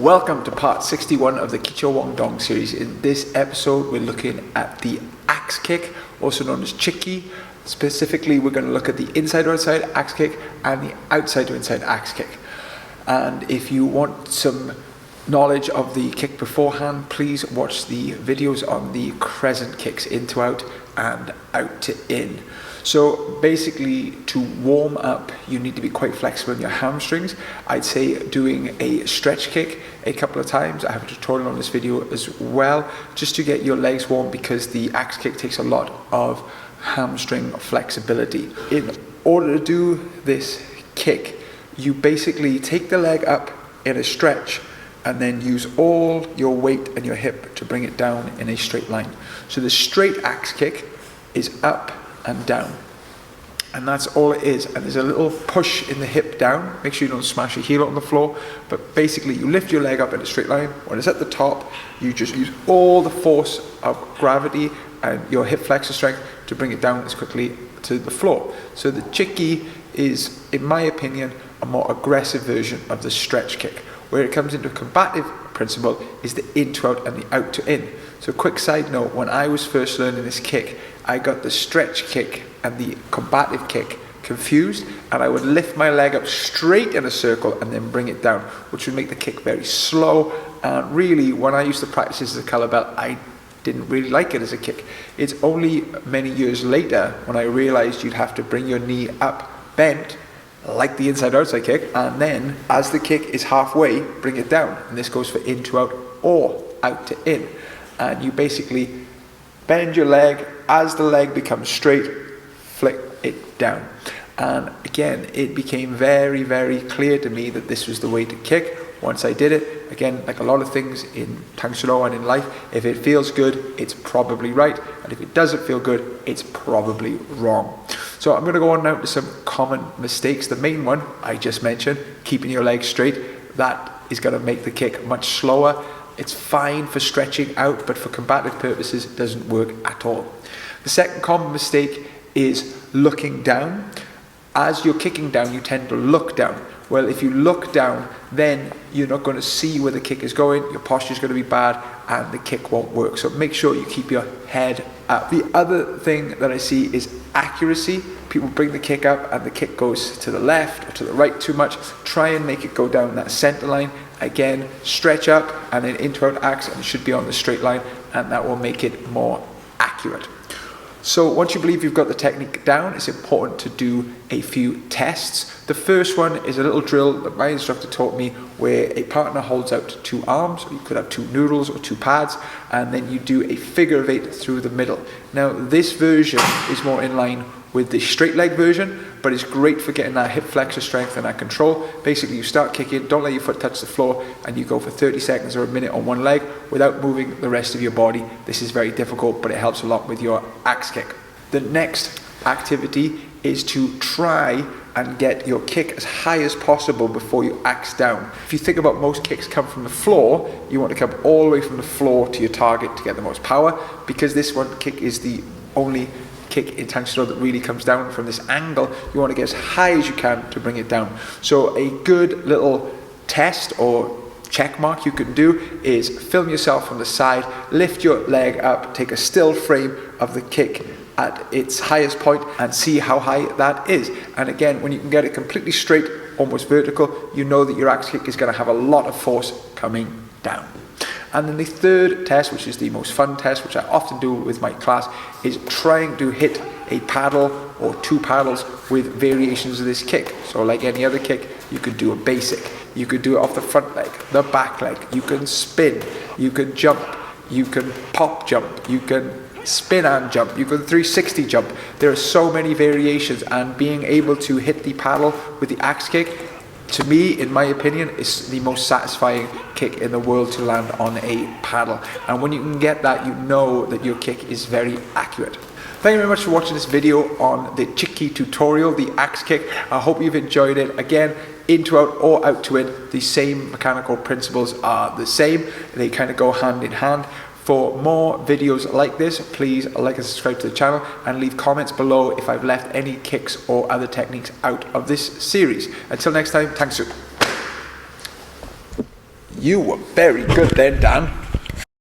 Welcome to part 61 of the Kicho Wong Dong series. In this episode, we're looking at the axe kick, also known as Chik Ki. Specifically, we're going to look at the inside to outside axe kick and the outside to inside axe kick. And if you want some knowledge of the kick beforehand, please watch the videos on the crescent kicks, in to out and out to in. So basically, to warm up, you need to be quite flexible in your hamstrings. I'd say doing a stretch kick a couple of times. I have a tutorial on this video as well, just to get your legs warm, because the axe kick takes a lot of hamstring flexibility. In order to do this kick, you basically take the leg up in a stretch and then use all your weight and your hip to bring it down in a straight line. So the straight axe kick is up and down, and that's all it is. And there's a little push in the hip down. Make sure you don't smash your heel on the floor, but basically you lift your leg up in a straight line. When it's at the top, you just use all the force of gravity and your hip flexor strength to bring it down as quickly to the floor. So the Chik Ki is, in my opinion, a more aggressive version of the stretch kick. Where it comes into a combative principle is the in to out and the out to in. So quick side note, when I was first learning this kick, I got the stretch kick and the combative kick confused, and I would lift my leg up straight in a circle and then bring it down, which would make the kick very slow. And really, when I used to practice this as a colour belt, I didn't really like it as a kick. It's only many years later when I realised you'd have to bring your knee up bent, like the inside outside kick, and then as the kick is halfway, bring it down. And this goes for in to out or out to in. And you basically bend your leg, as the leg becomes straight, flick it down. And again, it became very, very clear to me that this was the way to kick. Once I did it, again, like a lot of things in Tang Soo Do and in life, if it feels good, it's probably right. And if it doesn't feel good, it's probably wrong. So I'm going to go on now to some common mistakes. The main one I just mentioned, keeping your legs straight, that is going to make the kick much slower. It's fine for stretching out, but for combative purposes, it doesn't work at all. The second common mistake is looking down. As you're kicking down, you tend to look down. Well, if you look down, then you're not going to see where the kick is going, your posture is going to be bad, and the kick won't work. So make sure you keep your head up. The other thing that I see is accuracy. People bring the kick up and the kick goes to the left or to the right too much. Try and make it go down that center line. Again, stretch up and then into out axe, and it should be on the straight line, and that will make it more accurate. So once you believe you've got the technique down, it's important to do a few tests. The first one is a little drill that my instructor taught me, where a partner holds out two arms, or you could have two noodles or two pads, and then you do a figure of 8 through the middle. Now this version is more in line with the straight leg version, but it's great for getting that hip flexor strength and that control. Basically, you start kicking, don't let your foot touch the floor, and you go for 30 seconds or a minute on one leg without moving the rest of your body. This is very difficult, but it helps a lot with your axe kick. The next activity is to try and get your kick as high as possible before you axe down. If you think about most kicks come from the floor, you want to come all the way from the floor to your target to get the most power. Because this one kick is the only kick in Tang Soo Do that really comes down from this angle, you want to get as high as you can to bring it down. So a good little test or check mark you can do is film yourself from the side, lift your leg up, take a still frame of the kick at its highest point and see how high that is. And again, when you can get it completely straight, almost vertical, you know that your axe kick is going to have a lot of force coming down. And then the third test, which is the most fun test, which I often do with my class, is trying to hit a paddle or two paddles with variations of this kick. So like any other kick, you could do a basic. You could do it off the front leg, the back leg. You can spin, you can jump, you can pop jump, you can spin and jump, you can 360 jump. There are so many variations, and being able to hit the paddle with the axe kick, to me, in my opinion, is the most satisfying kick in the world to land on a paddle. And when you can get that, you know that your kick is very accurate. Thank you very much for watching this video on the Chik Ki tutorial, the axe kick. I hope you've enjoyed it. Again, in to out or out to in, the same mechanical principles are the same. They kind of go hand in hand. For more videos like this, please like and subscribe to the channel, and leave comments below if I've left any kicks or other techniques out of this series. Until next time, Tang Soo. You were very good then, Dan.